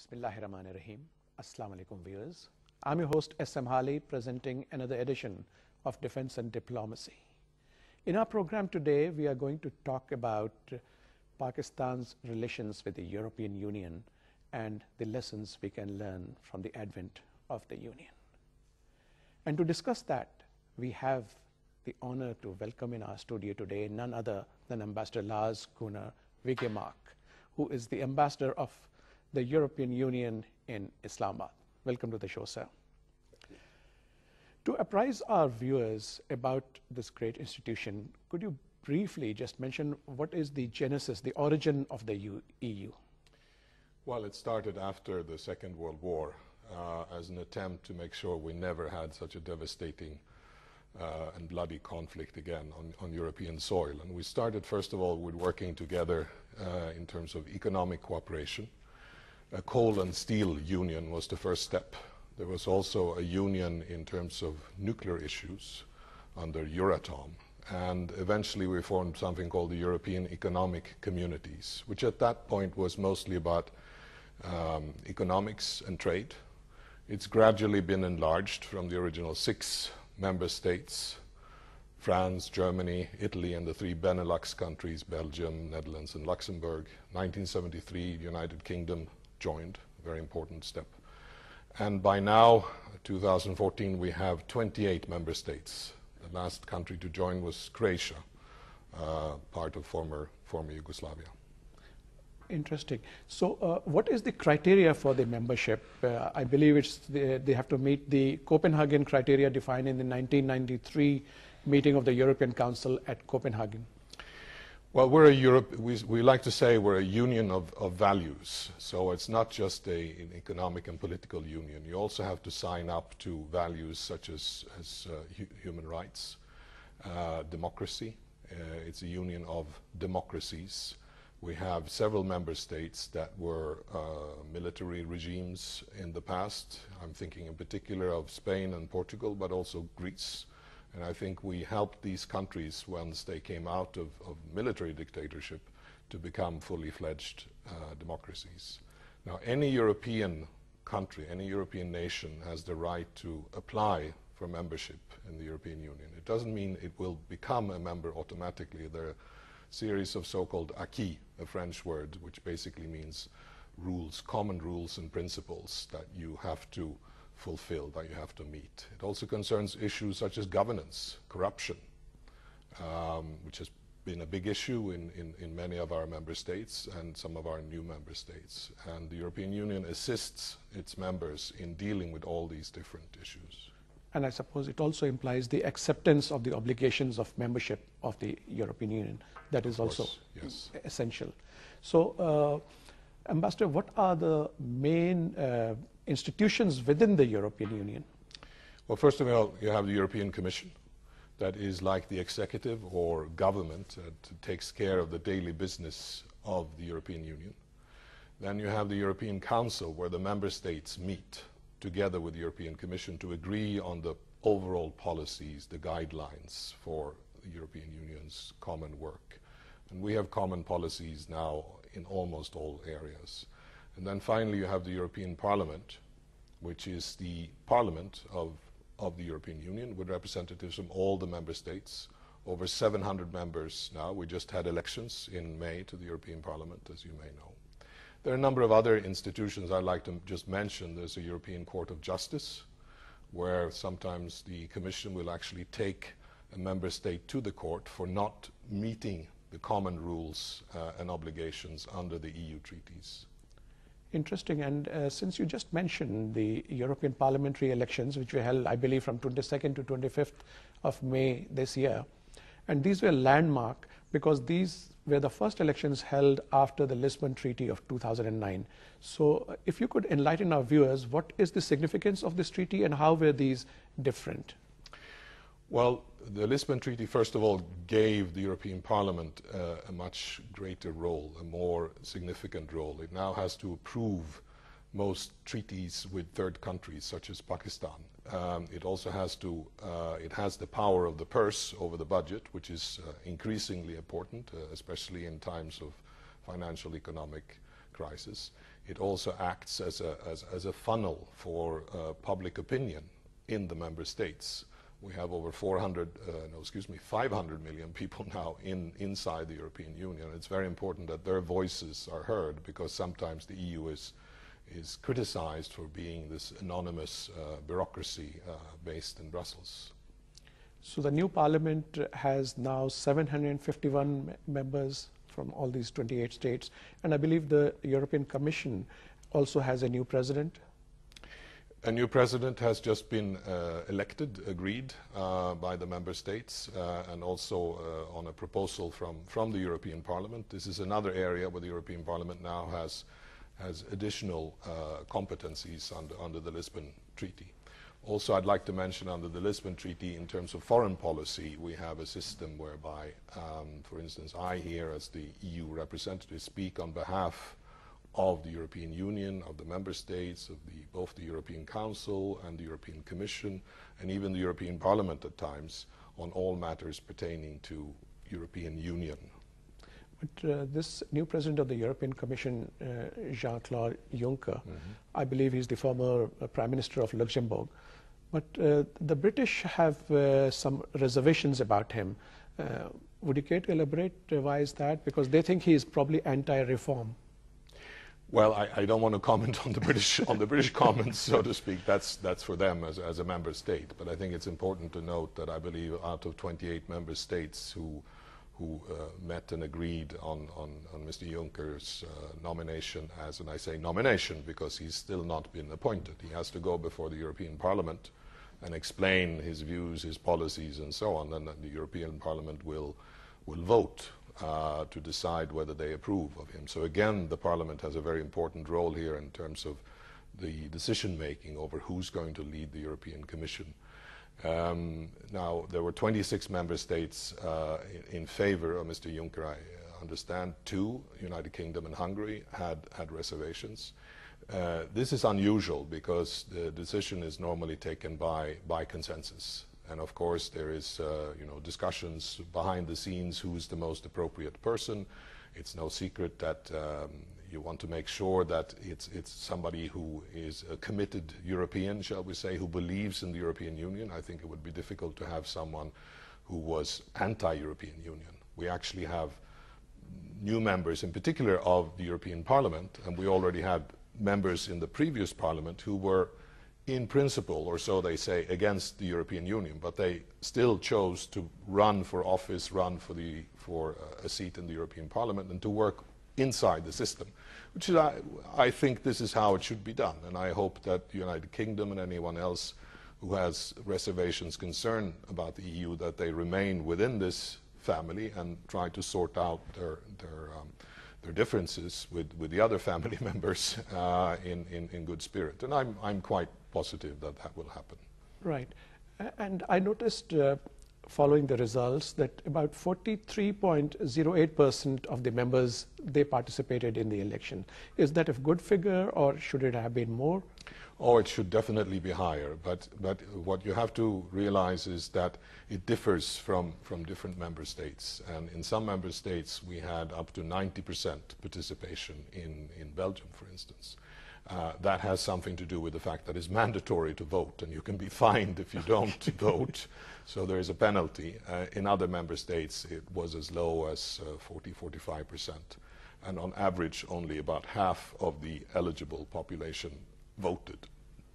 Bismillahirrahmanirrahim. Assalamu alaikum viewers. I'm your host S.M.Hali presenting another edition of Defense and Diplomacy. In our program today, we are going to talk about Pakistan's relations with the European Union and the lessons we can learn from the advent of the Union. And to discuss that, we have the honor to welcome in our studio today none other than Ambassador Lars Gunnar Wigemark, who is the ambassador of the European Union in Islamabad. Welcome to the show, sir. To apprise our viewers about this great institution, could you briefly just mention what is the genesis, the origin of the EU? Well, it started after the Second World War as an attempt to make sure we never had such a devastating and bloody conflict again on European soil. And we started, first of all, with working together in terms of economic cooperation. A coal and steel union was the first step. There was also a union in terms of nuclear issues under Euratom. And eventually we formed something called the European Economic Communities, which at that point was mostly about economics and trade. It's gradually been enlarged from the original 6 member states: France, Germany, Italy, and the 3 Benelux countries, Belgium, Netherlands, and Luxembourg. 1973, United Kingdom joined, a very important step. And by now, 2014, we have 28 member states. The last country to join was Croatia, part of former Yugoslavia. Interesting. So what is the criteria for the membership? I believe they have to meet the Copenhagen criteria defined in the 1993 meeting of the European Council at Copenhagen. Well, we like to say we're a union of values. So it's not just an economic and political union. You also have to sign up to values such as human rights, democracy. It's a union of democracies. We have several member states that were military regimes in the past. I'm thinking in particular of Spain and Portugal, but also Greece. And I think we helped these countries, once they came out of military dictatorship, to become fully fledged democracies. Now, any European country, any European nation has the right to apply for membership in the European Union. It doesn't mean it will become a member automatically. There are a series of so-called acquis, a French word, which basically means rules, common rules and principles that you have to fulfill, that you have to meet. It also concerns issues such as governance, corruption, which has been a big issue in many of our member states and some of our new member states. And the European Union assists its members in dealing with all these different issues. And I suppose it also implies the acceptance of the obligations of membership of the European Union. That is also essential. So, Ambassador, what are the main institutions within the European Union? Well, first of all, you have the European Commission. That is like the executive or government that takes care of the daily business of the European Union. Then you have the European Council, where the member states meet together with the European Commission to agree on the overall policies, the guidelines for the European Union's common work. And we have common policies now in almost all areas. And then finally you have the European Parliament, which is the parliament of the European Union with representatives from all the member states. Over 700 members now. We just had elections in May to the European Parliament, as you may know. There are a number of other institutions I'd like to just mention. There's a European Court of Justice, where sometimes the Commission will actually take a member state to the court for not meeting the common rules and obligations under the EU treaties. Interesting. And since you just mentioned the European parliamentary elections, which were held, I believe, from 22nd to 25th of May this year, and these were landmark because these were the first elections held after the Lisbon Treaty of 2009. So if you could enlighten our viewers, what is the significance of this treaty and how were these different? Well, the Lisbon Treaty, first of all, gave the European Parliament a much greater role, a more significant role. It now has to approve most treaties with third countries, such as Pakistan. It also has to, it has the power of the purse over the budget, which is increasingly important, especially in times of financial economic crisis. it also acts as a funnel for public opinion in the member states. We have over 500 million people now inside the European Union. It's very important that their voices are heard, because sometimes the EU is criticized for being this anonymous bureaucracy based in Brussels. So the new parliament has now 751 members from all these 28 states, and I believe the European Commission also has a new president. A new president has just been agreed by the member states, and also on a proposal from the European Parliament. This is another area where the European Parliament now has additional competencies under the Lisbon Treaty. Also, I'd like to mention, under the Lisbon Treaty, in terms of foreign policy, we have a system whereby, for instance, I here as the EU representative speak on behalf of the European Union, of the member states, of both the European Council and the European Commission, and even the European Parliament at times, on all matters pertaining to European Union. But this new president of the European Commission, JeanClaude Juncker, I believe he's the former Prime Minister of Luxembourg, but the British have some reservations about him. Would you care to elaborate why is that? Because they think he is probably anti-reform. Well, I don't want to comment on the British comments, so to speak. That's for them as a member state. But I think it's important to note that I believe out of 28 member states who met and agreed on Mr. Juncker's nomination as, and I say nomination because he's still not been appointed. He has to go before the European Parliament and explain his views, his policies, and so on. And the European Parliament will vote to decide whether they approve of him. So again, the Parliament has a very important role here in terms of the decision-making over who's going to lead the European Commission. Now, there were 26 member states in favor of Mr. Juncker. I understand 2, United Kingdom and Hungary, had reservations. This is unusual because the decision is normally taken by consensus. And of course, there is discussions behind the scenes who's the most appropriate person. It's no secret that you want to make sure that it's somebody who is a committed European, shall we say, who believes in the European Union. I think it would be difficult to have someone who was anti-European Union. We actually have new members, in particular of the European Parliament, and we already had members in the previous Parliament who were in principle, or so they say, against the European Union, but they still chose to run for office, run for a seat in the European Parliament, and to work inside the system, which is, I think this is how it should be done. And I hope that the United Kingdom and anyone else who has reservations concern about the EU, that they remain within this family and try to sort out their differences with the other family members in good spirit. And I'm quite positive that will happen. Right. And I noticed following the results that about 43.08% of the members, they participated in the election. Is that a good figure, or should it have been more? Oh, it should definitely be higher, but what you have to realize is that it differs from different member states. And in some member states we had up to 90% participation in Belgium, for instance. That has something to do with the fact that it's mandatory to vote, and you can be fined if you don't vote. So there is a penalty. In other member states it was as low as 40–45%. And on average only about half of the eligible population voted,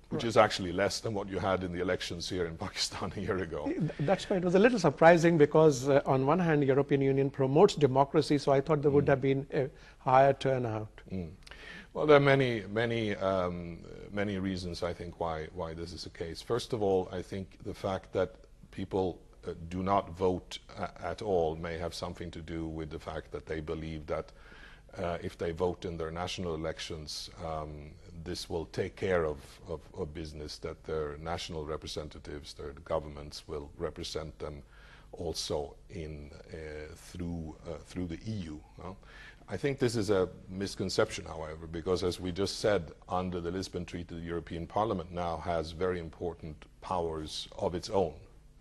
which is actually less than what you had in the elections here in Pakistan a year ago. That's why it was a little surprising, because on one hand, the European Union promotes democracy, so I thought there would have been a higher turnout. Well, there are many reasons, I think, why this is the case. First of all, I think the fact that people do not vote at all may have something to do with the fact that they believe that if they vote in their national elections, this will take care of business, that their national representatives, their governments will represent them also through the EU. I think this is a misconception, however, because as we just said, under the Lisbon Treaty, the European Parliament now has very important powers of its own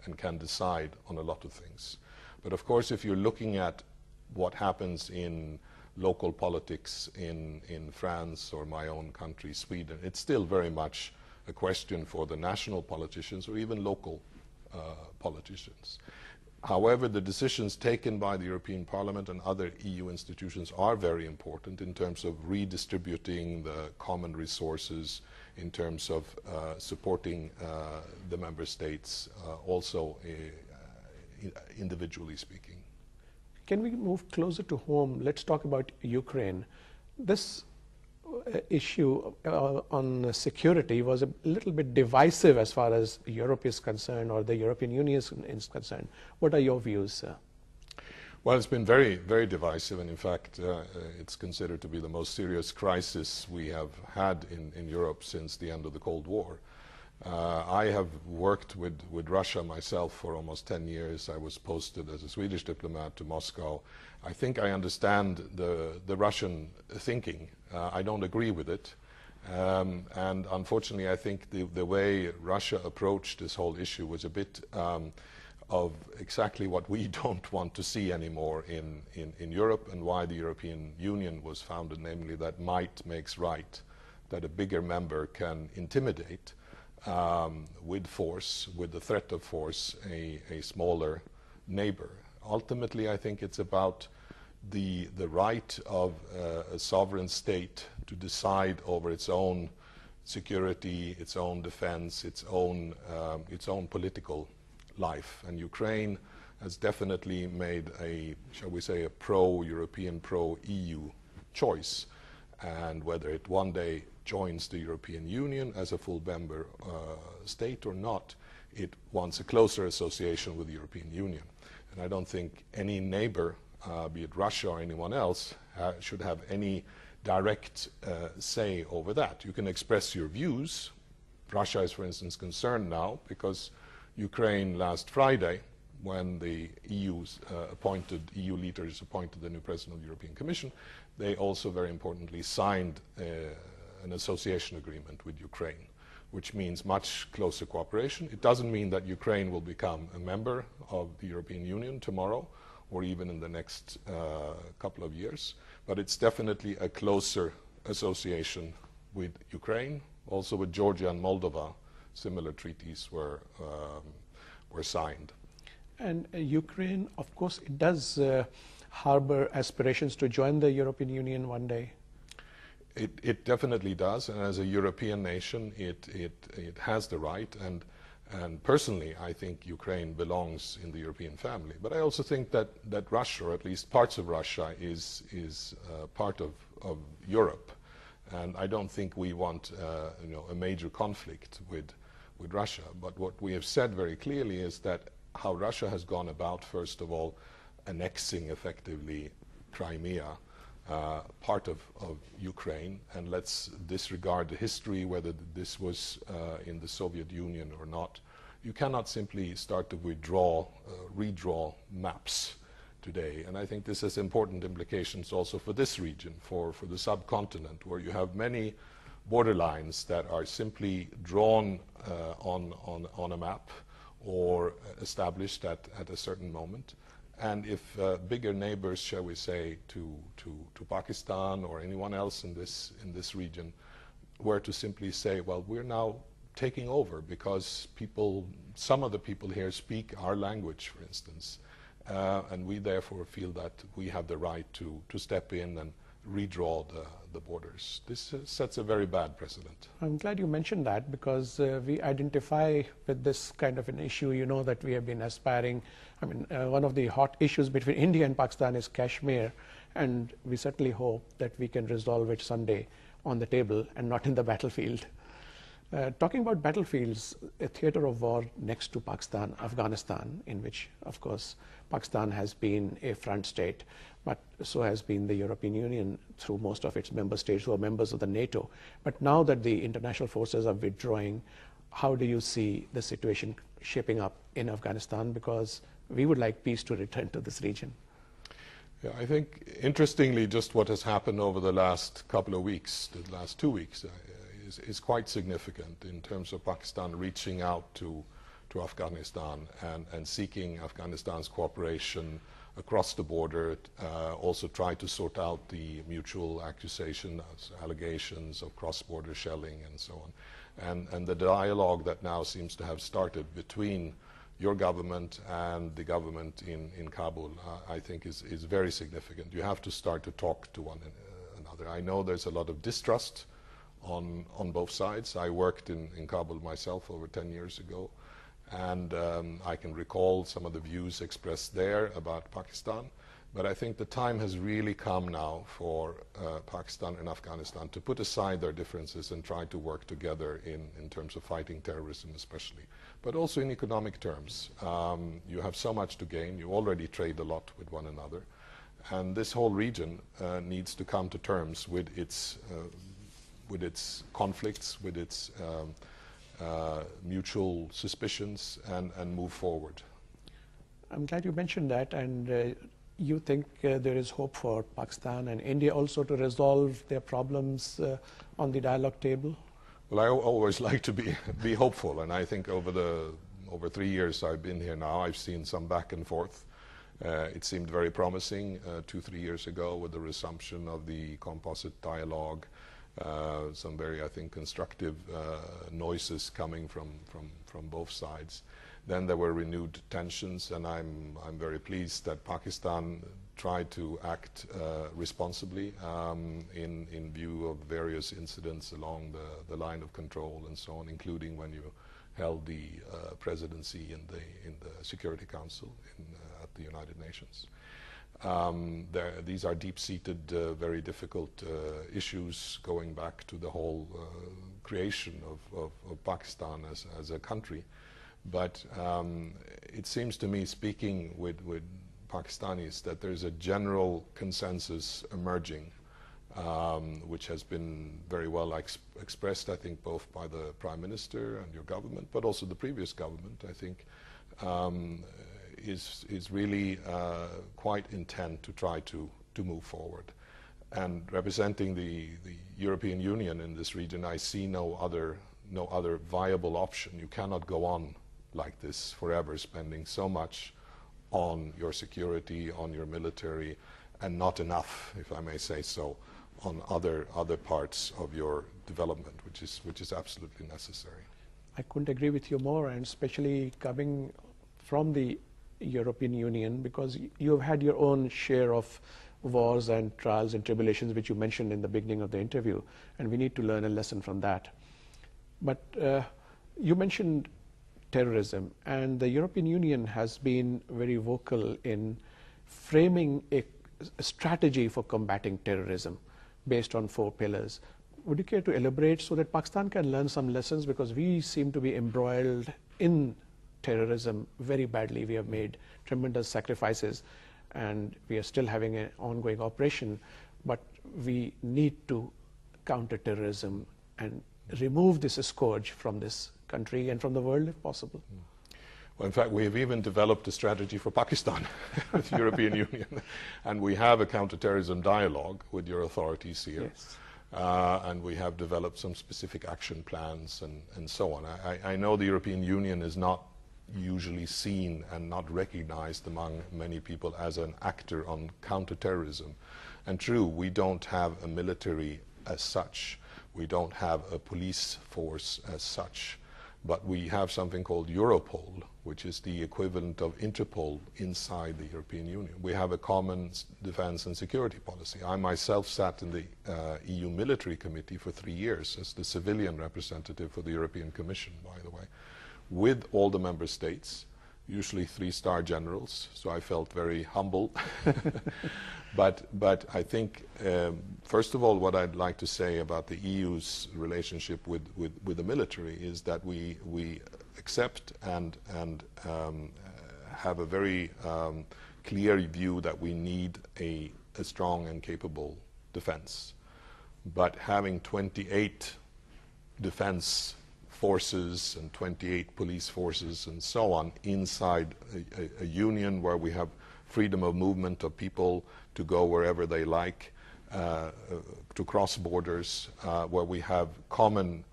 and can decide on a lot of things. But of course, if you're looking at what happens in local politics in France or my own country, Sweden. It's still very much a question for the national politicians or even local politicians. However, the decisions taken by the European Parliament and other EU institutions are very important in terms of redistributing the common resources, in terms of supporting the member states, also individually speaking. Can we move closer to home? Let's talk about Ukraine. This issue on security was a little bit divisive as far as Europe is concerned, or the European Union is concerned. What are your views, sir? Well, it's been very, very divisive, and in fact, it's considered to be the most serious crisis we have had in Europe since the end of the Cold War. I have worked with Russia myself for almost 10 years. I was posted as a Swedish diplomat to Moscow. I think I understand the Russian thinking. I don't agree with it. And unfortunately, I think the way Russia approached this whole issue was a bit of exactly what we don't want to see anymore in Europe, and why the European Union was founded, namely that might makes right, that a bigger member can intimidate with force, with the threat of force, a smaller neighbor. Ultimately, I think it's about the right of a sovereign state to decide over its own security, its own defense, its own political life. And Ukraine has definitely made a, shall we say, a pro-European, pro-EU choice. And whether it one day joins the European Union as a full member state or not, it wants a closer association with the European Union. And I don't think any neighbor, be it Russia or anyone else, should have any direct say over that. You can express your views. Russia is, for instance, concerned now because Ukraine last Friday, when the EU leaders appointed the new president of the European Commission, they also very importantly signed an association agreement with Ukraine, which means much closer cooperation. It doesn't mean that Ukraine will become a member of the European Union tomorrow or even in the next couple of years, but it's definitely a closer association with Ukraine. Also with Georgia and Moldova, similar treaties were signed. And Ukraine, of course, it does harbor aspirations to join the European Union one day. It definitely does, and as a European nation, it has the right. And personally, I think Ukraine belongs in the European family. But I also think that Russia, or at least parts of Russia, is part of Europe. And I don't think we want a major conflict with Russia. But what we have said very clearly is that how Russia has gone about, first of all, annexing effectively Crimea, part of Ukraine, and let's disregard the history, whether this was in the Soviet Union or not. You cannot simply start to redraw maps today. And I think this has important implications also for this region, for the subcontinent, where you have many borderlines that are simply drawn on a map or established at a certain moment. And if bigger neighbors, shall we say, to Pakistan or anyone else in this region were to simply say, well, we're now taking over because some of the people here speak our language, for instance, and we therefore feel that we have the right to step in and redraw the borders. This sets a very bad precedent. I'm glad you mentioned that, because we identify with this kind of an issue. You know that we have been aspiring. I mean, one of the hot issues between India and Pakistan is Kashmir, and we certainly hope that we can resolve it someday on the table and not in the battlefield. Talking about battlefields, a theater of war next to Pakistan, Afghanistan, in which, of course, Pakistan has been a front state, but so has been the European Union through most of its member states who are members of the NATO. But now that the international forces are withdrawing, how do you see the situation shaping up in Afghanistan? Because we would like peace to return to this region. Yeah, I think, interestingly, just what has happened over the last couple of weeks, the last 2 weeks, is quite significant in terms of Pakistan reaching out to Afghanistan and seeking Afghanistan's cooperation across the border, also try to sort out the mutual accusations, allegations of cross-border shelling and so on. And the dialogue that now seems to have started between your government and the government in Kabul, I think is very significant. You have to start to talk to one another. I know there's a lot of distrust on both sides. I worked in Kabul myself over 10 years ago, and I can recall some of the views expressed there about Pakistan. But I think the time has really come now for Pakistan and Afghanistan to put aside their differences and try to work together in terms of fighting terrorism especially, but also in economic terms. You have so much to gain. You already trade a lot with one another. And this whole region needs to come to terms with its conflicts, with its mutual suspicions, and move forward. I'm glad you mentioned that, and you think there is hope for Pakistan and India also to resolve their problems on the dialogue table? Well, I always like to be hopeful, and I think over 3 years I've been here now, I've seen some back and forth. It seemed very promising 2-3 years ago with the resumption of the composite dialogue, some very, I think, constructive noises coming from both sides. Then there were renewed tensions, and I'm very pleased that Pakistan tried to act responsibly in view of various incidents along the line of control and so on, including when you held the presidency in the Security Council at the United Nations. These are deep-seated, very difficult issues going back to the whole creation of Pakistan as a country. But it seems to me, speaking with Pakistanis, that there's a general consensus emerging, which has been very well expressed, I think, both by the Prime Minister and your government, but also the previous government, I think, is really quite intent to try to move forward. And representing the European Union in this region, I see no other viable option. You cannot go on like this forever, spending so much on your security, on your military, and not enough, if I may say so, on other parts of your development, which is absolutely necessary. I couldn't agree with you more, and especially coming from the European Union, because you've had your own share of wars and trials and tribulations, which you mentioned in the beginning of the interview, and we need to learn a lesson from that. But you mentioned terrorism, and the European Union has been very vocal in framing a strategy for combating terrorism based on 4 pillars. Would you care to elaborate so that Pakistan can learn some lessons, because we seem to be embroiled in terrorism very badly. We have made tremendous sacrifices, and we are still having an ongoing operation, but we need to counter terrorism and remove this scourge from this country and from the world if possible. Well, in fact, we have even developed a strategy for Pakistan with the European Union, and we have a counterterrorism dialogue with your authorities here. Yes. And we have developed some specific action plans and so on. I know the European Union is not usually seen and not recognized among many people as an actor on counterterrorism. And true, we don't have a military as such. We don't have a police force as such. But we have something called Europol, which is the equivalent of Interpol inside the European Union. We have a common defense and security policy. I myself sat in the EU Military Committee for 3 years as the civilian representative for the European Commission, by the way, with all the member states, usually 3-star generals, so I felt very humble. But I think, first of all, what I'd like to say about the EU's relationship with the military is that we accept and have a very clear view that we need a strong and capable defense. But having 28 defense forces and 28 police forces and so on inside a union where we have freedom of movement of people to go wherever they like, to cross borders, where we have common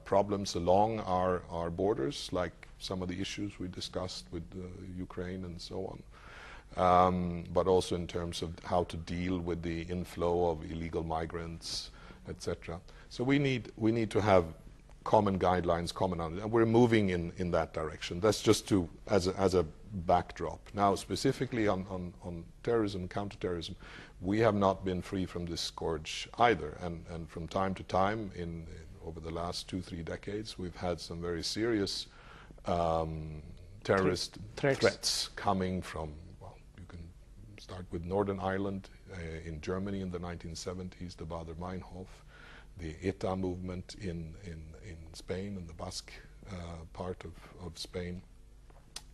problems along our borders, like some of the issues we discussed with Ukraine and so on. but also in terms of how to deal with the inflow of illegal migrants, etc. So we need to have common guidelines, and we're moving in that direction. That's just as a backdrop. Now, specifically on terrorism, counterterrorism, we have not been free from this scourge either. And from time to time, over the last 2-3 decades, we've had some very serious terrorist threats coming from, well, you can start with Northern Ireland in Germany in the 1970s, the Baader-Meinhof, the ETA movement in Spain, in the Basque part of Spain,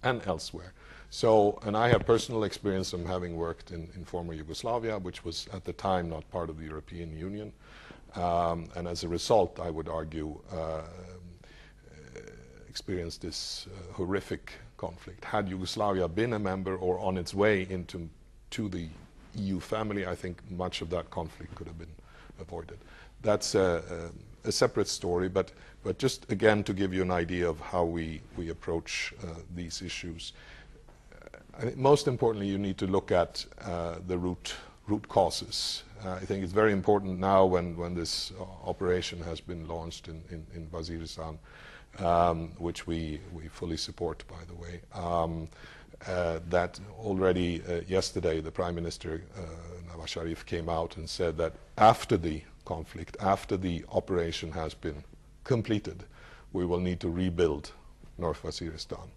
and elsewhere. So, and I have personal experience from having worked in former Yugoslavia, which was at the time not part of the European Union. And as a result, I would argue, experienced this horrific conflict. Had Yugoslavia been a member or on its way into the EU family, I think much of that conflict could have been avoided. That's a separate story, but just again to give you an idea of how we approach these issues. I think most importantly, you need to look at the root causes. I think it's very important now when this operation has been launched in Waziristan, which we fully support, by the way, that already yesterday the Prime Minister Nawaz Sharif came out and said that after the conflict, after the operation has been completed, we will need to rebuild North Waziristan.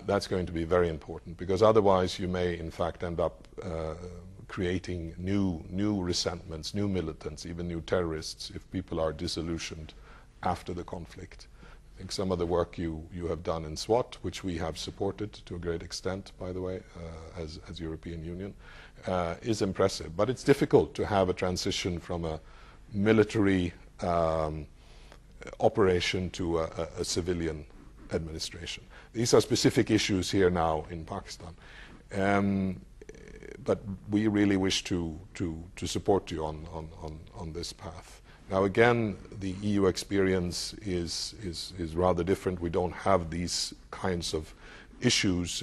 That's going to be very important, because otherwise you may in fact end up creating new resentments, new militants, even new terrorists, if people are disillusioned after the conflict. I think some of the work you have done in SWAT, which we have supported to a great extent, by the way, as European Union, is impressive. But it's difficult to have a transition from a military operation to a civilian administration. These are specific issues here now in Pakistan. But we really wish to support you on this path. Now again, the EU experience is rather different. We don't have these kinds of issues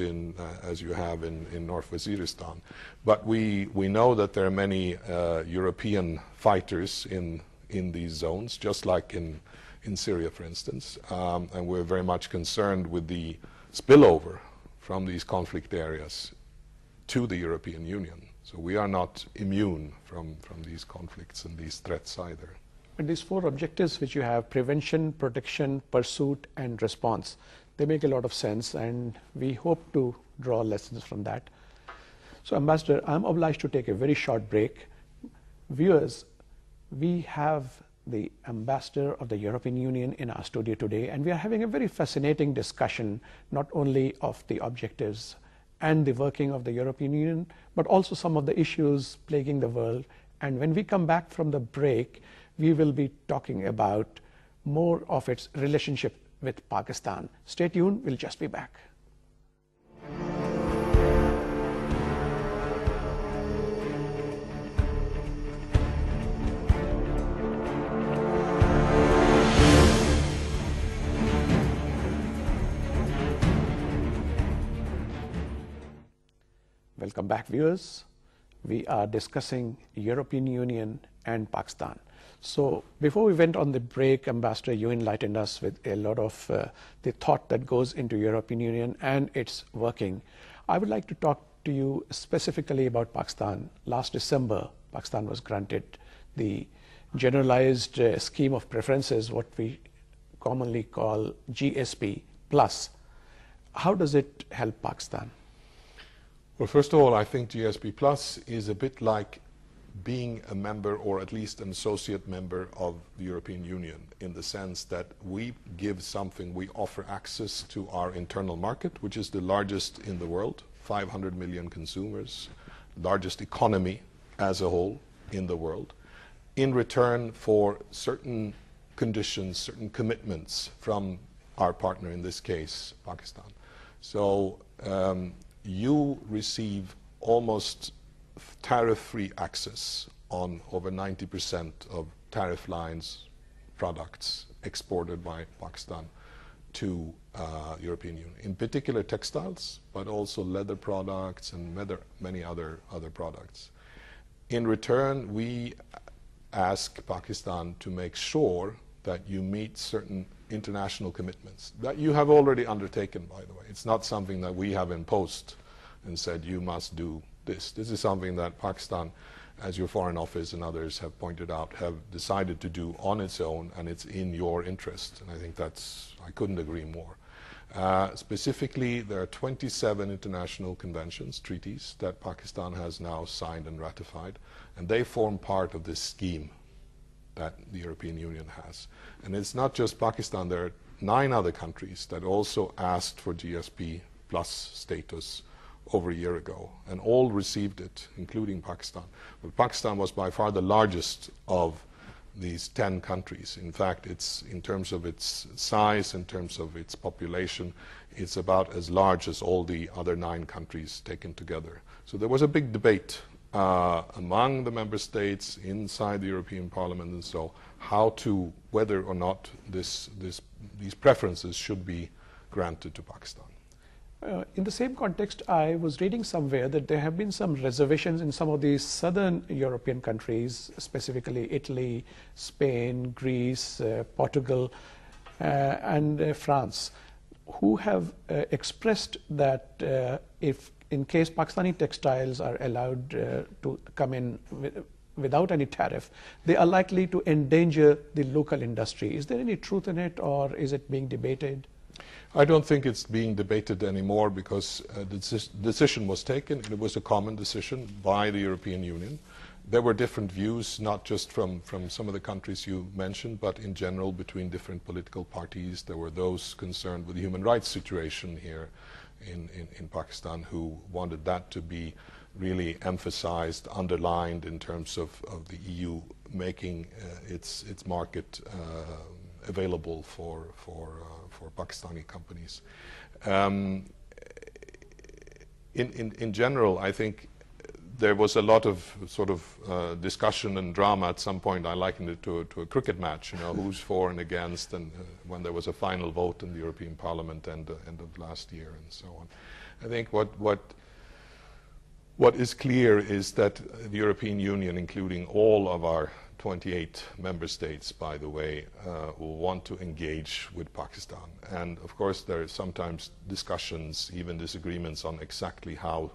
as you have in North Waziristan. But we know that there are many European fighters in these zones, just like in Syria, for instance. And we're very much concerned with the spillover from these conflict areas to the European Union. So we are not immune from these conflicts and these threats either. And these 4 objectives which you have, prevention, protection, pursuit, and response, they make a lot of sense, and we hope to draw lessons from that. So, Ambassador, I'm obliged to take a very short break. Viewers, we have the Ambassador of the European Union in our studio today, and we are having a very fascinating discussion, not only of the objectives and the working of the European Union, but also some of the issues plaguing the world. And when we come back from the break, we will be talking about more of its relationship with Pakistan. Stay tuned, we'll just be back. Welcome back, viewers. We are discussing European Union and Pakistan. So before we went on the break, Ambassador, you enlightened us with a lot of the thought that goes into European Union and its working. I would like to talk to you specifically about Pakistan. Last December, Pakistan was granted the generalized scheme of preferences, what we commonly call GSP+. How does it help Pakistan? Well, first of all, I think GSP Plus is a bit like being a member, or at least an associate member of the European Union, in the sense that we give something, we offer access to our internal market, which is the largest in the world, 500 million consumers, largest economy as a whole in the world, in return for certain conditions, certain commitments from our partner, in this case, Pakistan. So you receive almost tariff-free access on over 90% of tariff lines, products exported by Pakistan to European Union, in particular textiles, but also leather products and many other products. In return, we ask Pakistan to make sure that you meet certain international commitments that you have already undertaken, by the way. It's not something that we have imposed and said you must do this. This is something that Pakistan, as your Foreign Office and others have pointed out, have decided to do on its own, and it's in your interest. And I think I couldn't agree more. Specifically, there are 27 international conventions, treaties, that Pakistan has now signed and ratified, and they form part of this scheme that the European Union has. And it's not just Pakistan, there are 9 other countries that also asked for GSP plus status over a year ago, and all received it, including Pakistan. But Pakistan was by far the largest of these 10 countries. In fact, it's, in terms of its size, in terms of its population, it's about as large as all the other 9 countries taken together. So there was a big debate among the member states, inside the European Parliament, and so whether or not these preferences should be granted to Pakistan. In the same context, I was reading somewhere that there have been some reservations in some of these southern European countries, specifically Italy, Spain, Greece, Portugal, and France, who have expressed that if in case Pakistani textiles are allowed to come in without any tariff, they are likely to endanger the local industry. Is there any truth in it, or is it being debated? I don't think it's being debated anymore, because the decision was taken. It was a common decision by the European Union. There were different views, not just from some of the countries you mentioned, but in general between different political parties. There were those concerned with the human rights situation here in Pakistan who wanted that to be really emphasized, underlined in terms of the EU making its market available for Pakistani companies. In general, I think there was a lot of sort of discussion and drama at some point. I likened it to a cricket match, you know, who's for and against, and when there was a final vote in the European Parliament end of last year and so on. I think what is clear is that the European Union, including all of our 28 member states, by the way, will want to engage with Pakistan. And of course there are sometimes discussions, even disagreements on exactly how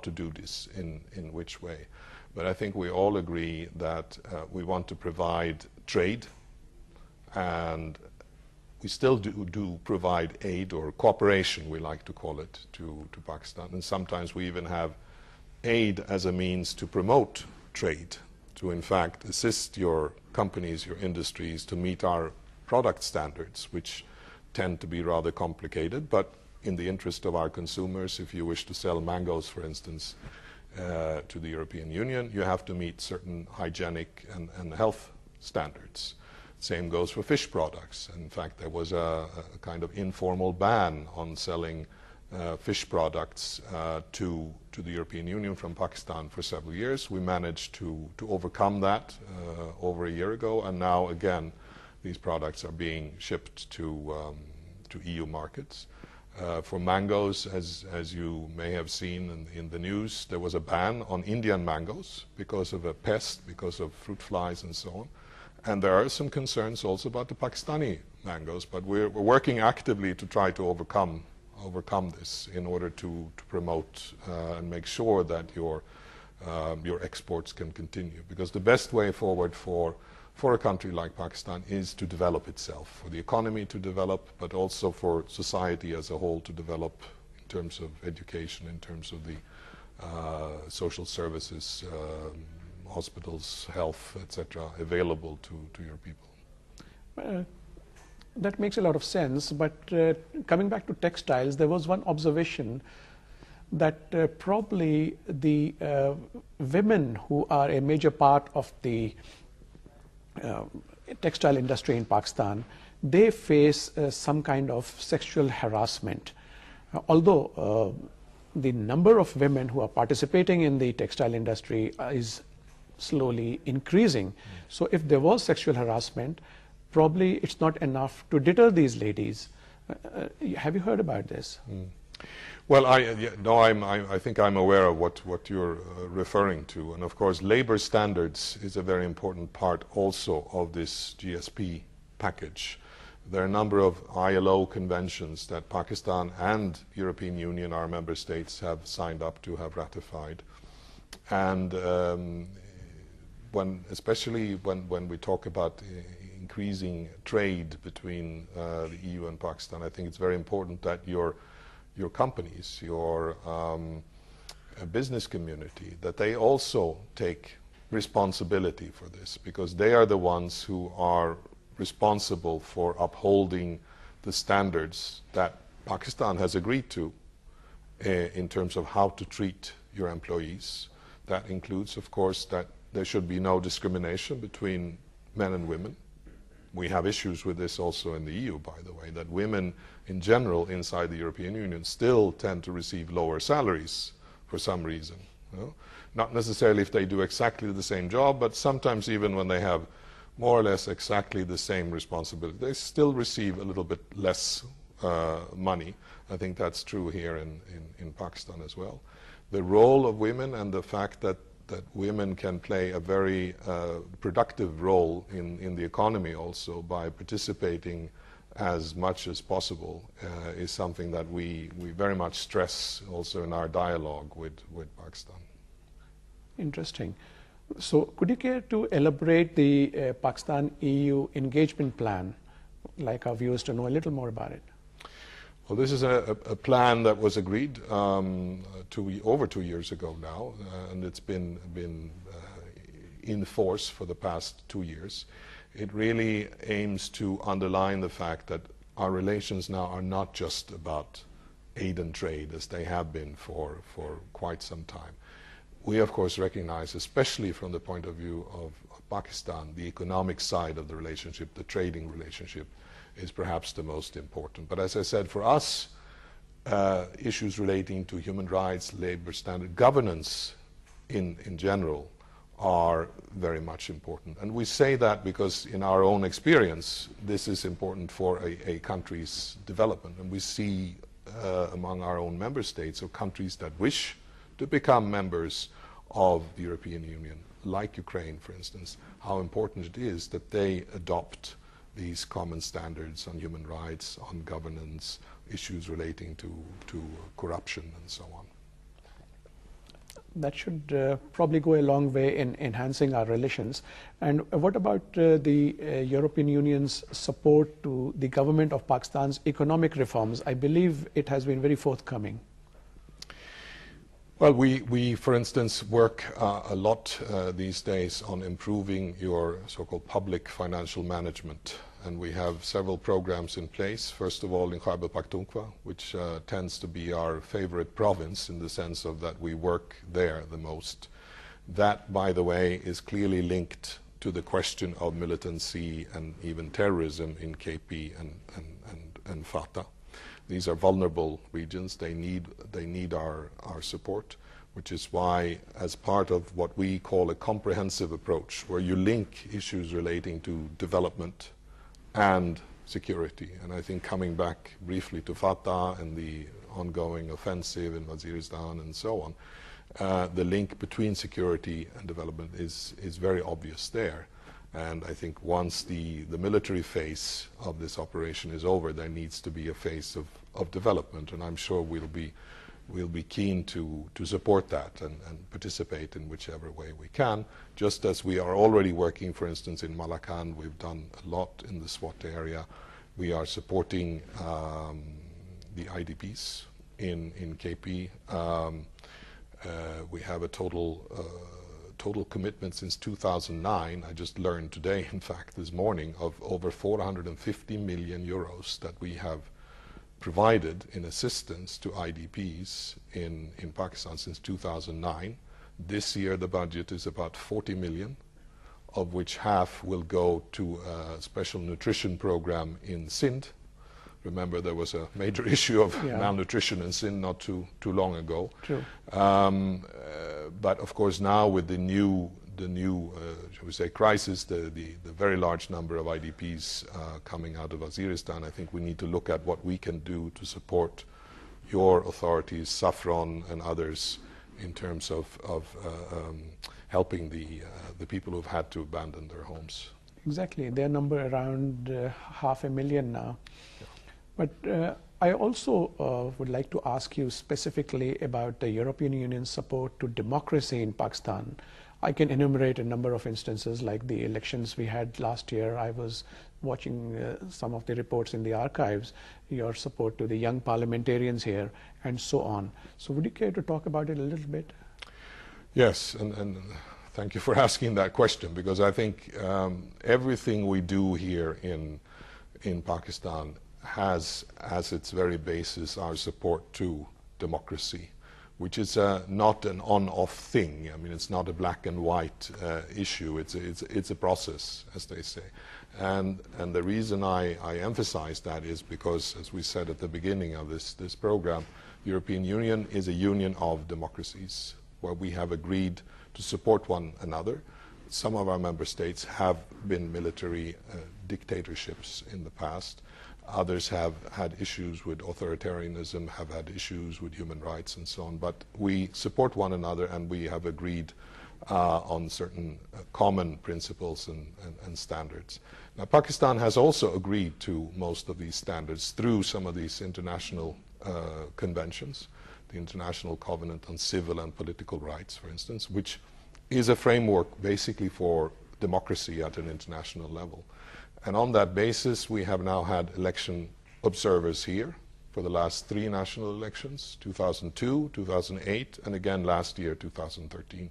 to do this, in which way. But I think we all agree that we want to provide trade, and we still do provide aid or cooperation, we like to call it, to Pakistan. And sometimes we even have aid as a means to promote trade, to in fact assist your companies, your industries, to meet our product standards, which tend to be rather complicated. But in the interest of our consumers, if you wish to sell mangoes, for instance, to the European Union, you have to meet certain hygienic and health standards. Same goes for fish products. In fact, there was a kind of informal ban on selling fish products to the European Union from Pakistan for several years. We managed to overcome that over a year ago, and now again these products are being shipped to EU markets. For mangoes, as you may have seen in the news, there was a ban on Indian mangoes because of a pest, because of fruit flies and so on. And there are some concerns also about the Pakistani mangoes, but we're working actively to try to overcome this in order to promote and make sure that your exports can continue. Because the best way forward for a country like Pakistan is to develop itself, for the economy to develop, but also for society as a whole to develop in terms of education, in terms of the social services, hospitals, health, etc., available to your people. That makes a lot of sense, but coming back to textiles, there was one observation that probably the women who are a major part of the textile industry in Pakistan, they face some kind of sexual harassment. Although the number of women who are participating in the textile industry is slowly increasing. So if there was sexual harassment, probably it's not enough to deter these ladies Have you heard about this? Well, I think I'm aware of what you're referring to. And of course, labor standards is a very important part also of this GSP package. There are a number of ILO conventions that Pakistan and European Union, our member states, have signed up to, have ratified. And especially when we talk about increasing trade between the EU and Pakistan, I think it's very important that your companies, your business community, that they also take responsibility for this, because they are the ones who are responsible for upholding the standards that Pakistan has agreed to in terms of how to treat your employees. That includes, of course, that there should be no discrimination between men and women. We have issues with this also in the EU, by the way, that women in general inside the European Union still tend to receive lower salaries for some reason. You know? Not necessarily if they do exactly the same job, but sometimes even when they have more or less exactly the same responsibility, they still receive a little bit less money. I think that's true here in Pakistan as well. The role of women and the fact that women can play a very productive role in the economy also by participating as much as possible is something that we very much stress also in our dialogue with Pakistan. Interesting. So could you care to elaborate the Pakistan-EU engagement plan, like our viewers to know a little more about it? Well, this is a plan that was agreed over 2 years ago now, and it's been in force for the past 2 years. It really aims to underline the fact that our relations now are not just about aid and trade as they have been for quite some time. We, of course, recognize, especially from the point of view of Pakistan, the economic side of the relationship, the trading relationship, is perhaps the most important. But as I said, for us, issues relating to human rights, labor standard, governance in general are very much important. And we say that because in our own experience, this is important for a country's development. And we see among our own member states or countries that wish to become members of the European Union, like Ukraine, for instance, how important it is that they adopt these common standards on human rights, on governance, issues relating to corruption and so on. That should probably go a long way in enhancing our relations. And what about the European Union's support to the government of Pakistan's economic reforms? I believe it has been very forthcoming. Well, we for instance, work a lot these days on improving your so-called public financial management. And we have several programs in place. First of all, in Khyber Pakhtunkhwa, which tends to be our favorite province in the sense of that we work there the most. That, by the way, is clearly linked to the question of militancy and even terrorism in KP and Fatah. These are vulnerable regions. They need our support, which is why, as part of what we call a comprehensive approach, where you link issues relating to development and security. And I think coming back briefly to Fatah and the ongoing offensive in Waziristan and so on, the link between security and development is very obvious there. And I think once the military phase of this operation is over, there needs to be a phase of development, and I'm sure we'll be keen to support that and participate in whichever way we can, just as we are already working, for instance, in Malakand. We've done a lot in the SWAT area. We are supporting the IDPs in KP. We have a total commitment since 2009, I just learned today, in fact, this morning, of over 450 million euros that we have provided in assistance to IDPs in Pakistan since 2009. This year the budget is about 40 million, of which half will go to a special nutrition program in Sindh. Remember, there was a major issue of malnutrition in Sindh not too long ago. True. But of course now with the new the new, shall we say, crisis, the very large number of IDPs coming out of Waziristan, I think we need to look at what we can do to support your authorities, Saffron and others, in terms of helping the people who've had to abandon their homes. Exactly. Their number around 500,000 now. Yeah. But I also would like to ask you specifically about the European Union's support to democracy in Pakistan. I can enumerate a number of instances like the elections we had last year. I was watching some of the reports in the archives, your support to the young parliamentarians here, and so on. So would you care to talk about it a little bit? Yes, and thank you for asking that question, because I think everything we do here in Pakistan has as its very basis our support to democracy, which is not an on-off thing. I mean, it's not a black and white issue. It's a process, as they say. And the reason I emphasize that is because, as we said at the beginning of this program, the European Union is a union of democracies where we have agreed to support one another. Some of our member states have been military dictatorships in the past. Others have had issues with authoritarianism, have had issues with human rights and so on. But we support one another, and we have agreed on certain common principles and standards. Now, Pakistan has also agreed to most of these standards through some of these international conventions, the International Covenant on Civil and Political Rights, for instance, which is a framework basically for democracy at an international level. And on that basis, we have now had election observers here for the last 3 national elections, 2002, 2008, and again last year, 2013.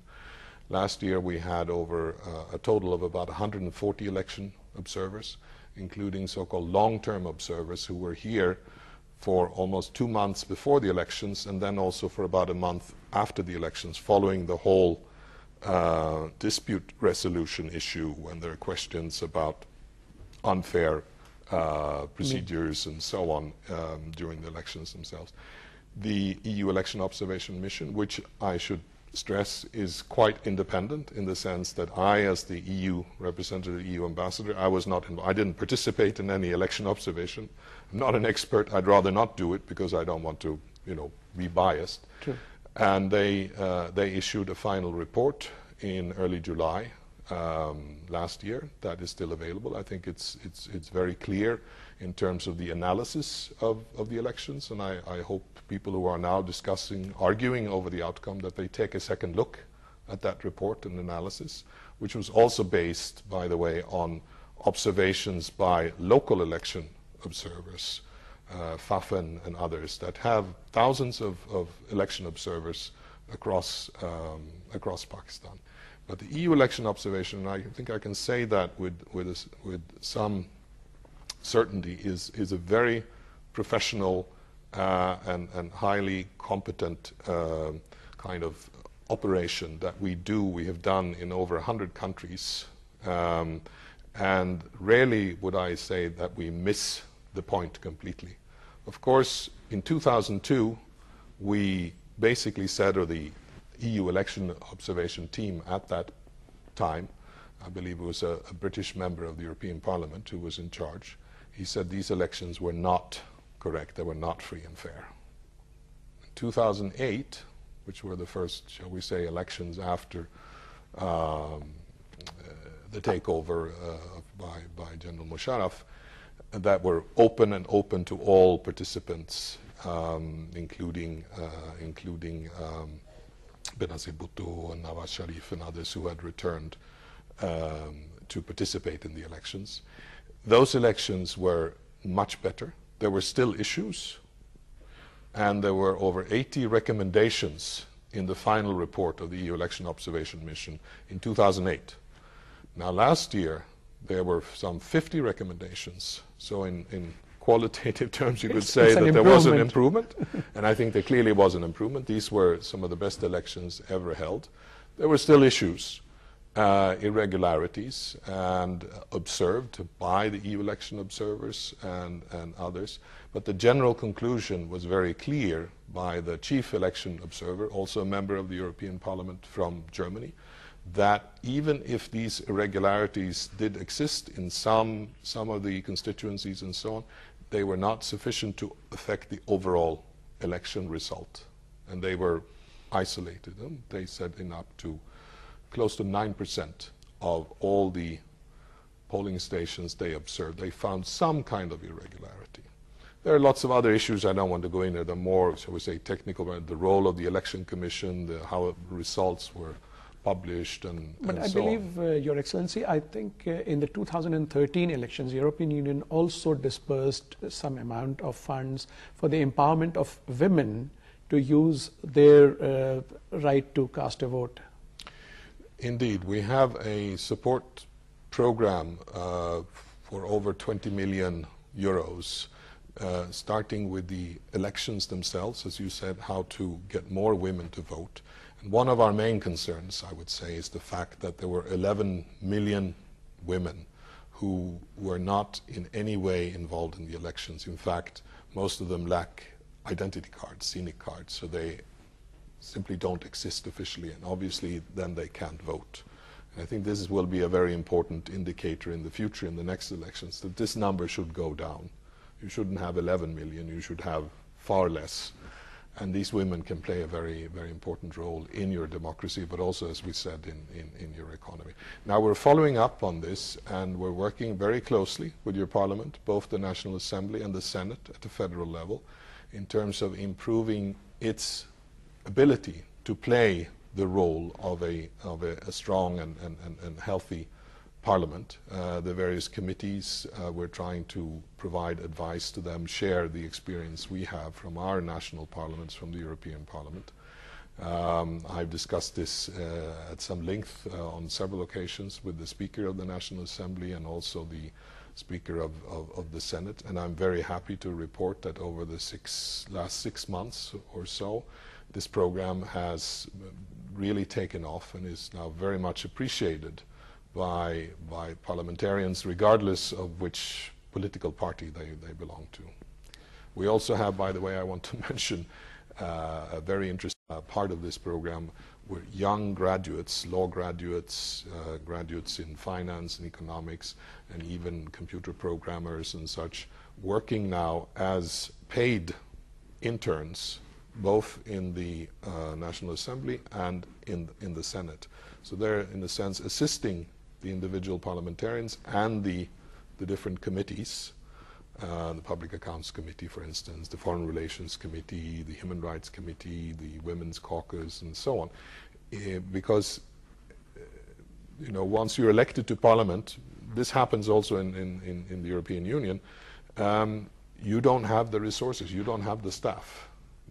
Last year, we had over a total of about 140 election observers, including so-called long-term observers who were here for almost 2 months before the elections, and then also for about a month after the elections, following the whole dispute resolution issue, when there are questions about unfair procedures and so on during the elections themselves. The EU Election Observation Mission, which I should stress is quite independent in the sense that I, as the EU representative, EU ambassador, I didn't participate in any election observation. I'm not an expert. I'd rather not do it because I don't want to, be biased. True. And they issued a final report in early July last year that is still available. I think it's very clear in terms of the analysis of the elections, and I hope people who are now arguing over the outcome, that they take a second look at that report and analysis, which was also based, by the way, on observations by local election observers, Fafen and others, that have thousands of election observers across Pakistan. But the EU election observation, and I think I can say that with some certainty, is a very professional and highly competent kind of operation that we have done in over 100 countries. And rarely would I say that we miss the point completely. Of course, in 2002, we basically said, or the EU election observation team at that time, I believe it was a British member of the European Parliament who was in charge, he said these elections were not correct, they were not free and fair. In 2008, which were the first, shall we say, elections after the takeover by General Musharraf, that were open to all participants, including Benazir Bhutto and Nawaz Sharif and others who had returned to participate in the elections. Those elections were much better. There were still issues, and there were over 80 recommendations in the final report of the EU Election Observation Mission in 2008. Now, last year, there were some 50 recommendations. So in qualitative terms, you could say that there was an improvement, and I think there clearly was an improvement. These were some of the best elections ever held. There were still issues, irregularities, and observed by the EU election observers and others. But the general conclusion was very clear by the chief election observer, also a member of the European Parliament from Germany, that even if these irregularities did exist in some of the constituencies and so on, they were not sufficient to affect the overall election result. And they were isolated. They said in up to close to 9% of all the polling stations they observed, they found some kind of irregularity. There are lots of other issues. I don't want to go into the more, shall we say, technical, the role of the election commission, how results were published, and But I so believe, Your Excellency, I think in the 2013 elections, the European Union also dispersed some amount of funds for the empowerment of women to use their right to cast a vote. Indeed, we have a support program for over 20 million euros, starting with the elections themselves, as you said, how to get more women to vote. And one of our main concerns, I would say, is the fact that there were 11 million women who were not in any way involved in the elections. In fact, most of them lack identity cards, scenic cards, so they simply don't exist officially, and obviously then they can't vote. And I think this will be a very important indicator in the future, in the next elections, that this number should go down. You shouldn't have 11 million, you should have far less. And these women can play a very, very important role in your democracy, but also, as we said, in your economy. Now we're following up on this, and we're working very closely with your parliament, both the National Assembly and the Senate at the federal level, in terms of improving its ability to play the role of a strong and healthy Parliament. The various committees, we're trying to provide advice to them, share the experience we have from our national parliaments, from the European Parliament. I've discussed this at some length on several occasions with the Speaker of the National Assembly and also the Speaker of the Senate, and I'm very happy to report that over the last 6 months or so, this program has really taken off and is now very much appreciated by parliamentarians, regardless of which political party they belong to. We also have, by the way, I want to mention a very interesting part of this program were young graduates, law graduates, graduates in finance and economics, and even computer programmers and such, working now as paid interns, both in the National Assembly and in the Senate. So they're, in a sense, assisting the individual parliamentarians and the different committees, the Public Accounts Committee, for instance, the Foreign Relations Committee, the Human Rights Committee, the Women's Caucus, and so on. Because, you know, once you're elected to Parliament, this happens also in the European Union, you don't have the resources, you don't have the staff.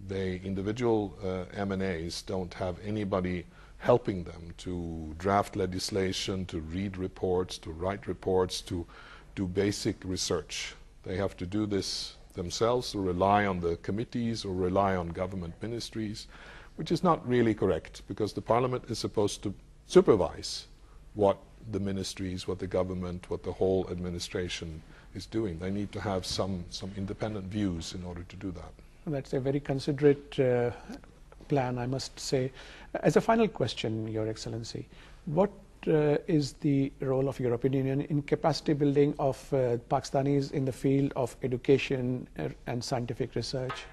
The individual M&As don't have anybody helping them to draft legislation, to read reports, to write reports, to do basic research. They have to do this themselves, or rely on the committees, or rely on government ministries, which is not really correct, because the Parliament is supposed to supervise what the ministries, what the government, what the whole administration is doing. They need to have some independent views in order to do that. That's a very considerate plan, I must say. As a final question, Your Excellency, what is the role of European Union in capacity building of Pakistanis in the field of education and scientific research?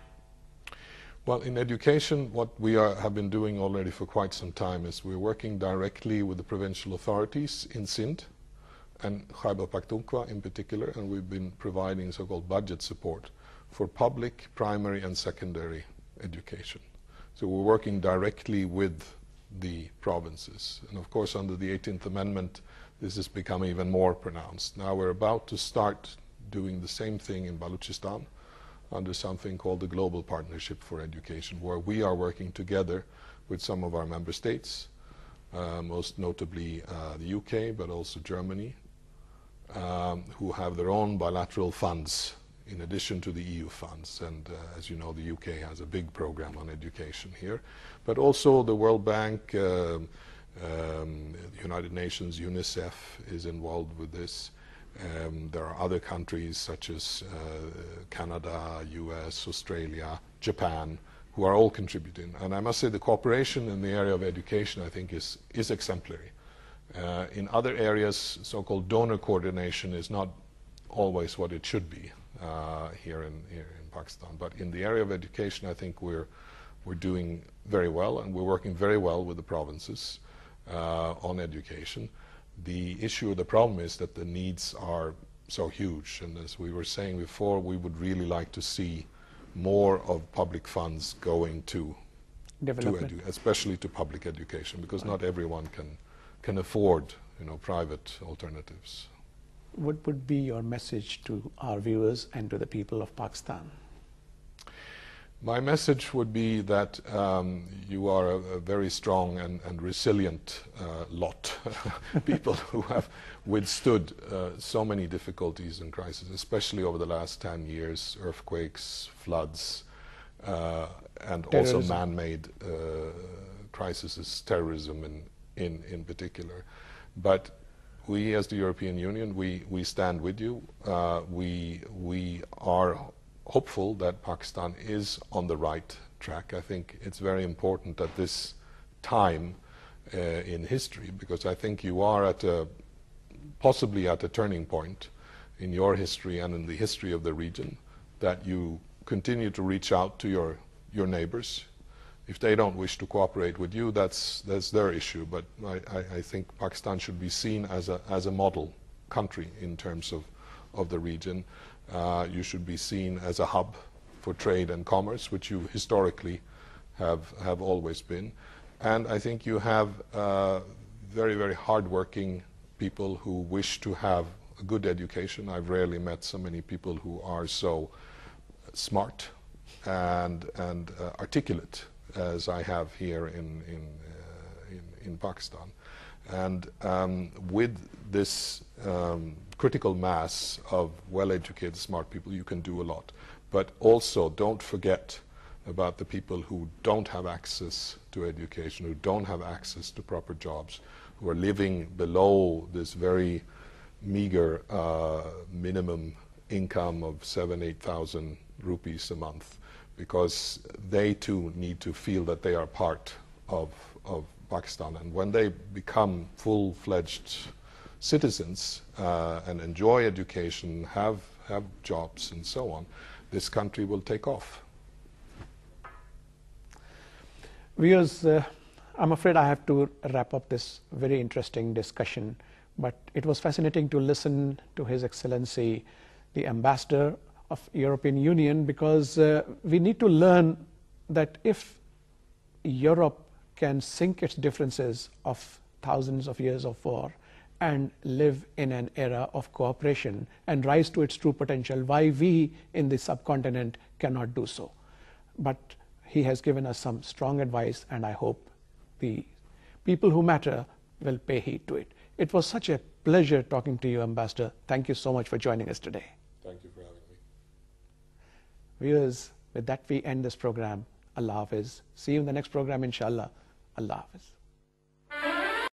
Well, in education, what we have been doing already for quite some time is we're working directly with the provincial authorities in Sindh and Khyber Pakhtunkhwa in particular, and we've been providing so-called budget support for public, primary and secondary education. So we're working directly with the provinces. And of course, under the 18th Amendment, this has become even more pronounced. Now we're about to start doing the same thing in Balochistan under something called the Global Partnership for Education, where we are working together with some of our member states, most notably the UK, but also Germany, who have their own bilateral funds in addition to the EU funds. And as you know, the UK has a big program on education here. But also the World Bank, the United Nations, UNICEF is involved with this. There are other countries such as Canada, US, Australia, Japan, who are all contributing. And I must say the cooperation in the area of education, I think, is exemplary. In other areas, so-called donor coordination is not always what it should be here in Pakistan. But in the area of education, I think we're doing very well, and we're working very well with the provinces on education. The issue, the problem is that the needs are so huge, and as we were saying before, we would really like to see more of public funds going to especially to public education, because not everyone can afford, private alternatives. What would be your message to our viewers and to the people of Pakistan? My message would be that you are a very strong and resilient lot, people who have withstood so many difficulties and crises, especially over the last 10 years, earthquakes, floods, and terrorism. Also man-made crises, terrorism in particular. But we, as the European Union, we stand with you. We are hopeful that Pakistan is on the right track. I think it's very important at this time in history, because I think you are possibly at a turning point in your history and in the history of the region, that you continue to reach out to your neighbors. If they don't wish to cooperate with you, that's their issue. But I think Pakistan should be seen as a model country in terms of the region. You should be seen as a hub for trade and commerce, which you historically have always been. And I think you have very, very hard-working people who wish to have a good education. I've rarely met so many people who are so smart and articulate as I have here in Pakistan. And with this critical mass of well-educated, smart people, you can do a lot. But also, don't forget about the people who don't have access to education, who don't have access to proper jobs, who are living below this very meager minimum income of 7,000-8,000 rupees a month, because they too need to feel that they are part of Pakistan. And when they become full-fledged citizens and enjoy education, have jobs and so on, this country will take off. Viewers, I'm afraid I have to wrap up this very interesting discussion, but it was fascinating to listen to His Excellency, the Ambassador of European Union, because we need to learn that if Europe can sink its differences of thousands of years of war and live in an era of cooperation and rise to its true potential, why we in the subcontinent cannot do so? But he has given us some strong advice, and I hope the people who matter will pay heed to it. It was such a pleasure talking to you, Ambassador. Thank you so much for joining us today. Thank you for having me. Viewers, with that we end this program. Allah Hafiz. See you in the next program, inshallah. Allah Hafiz.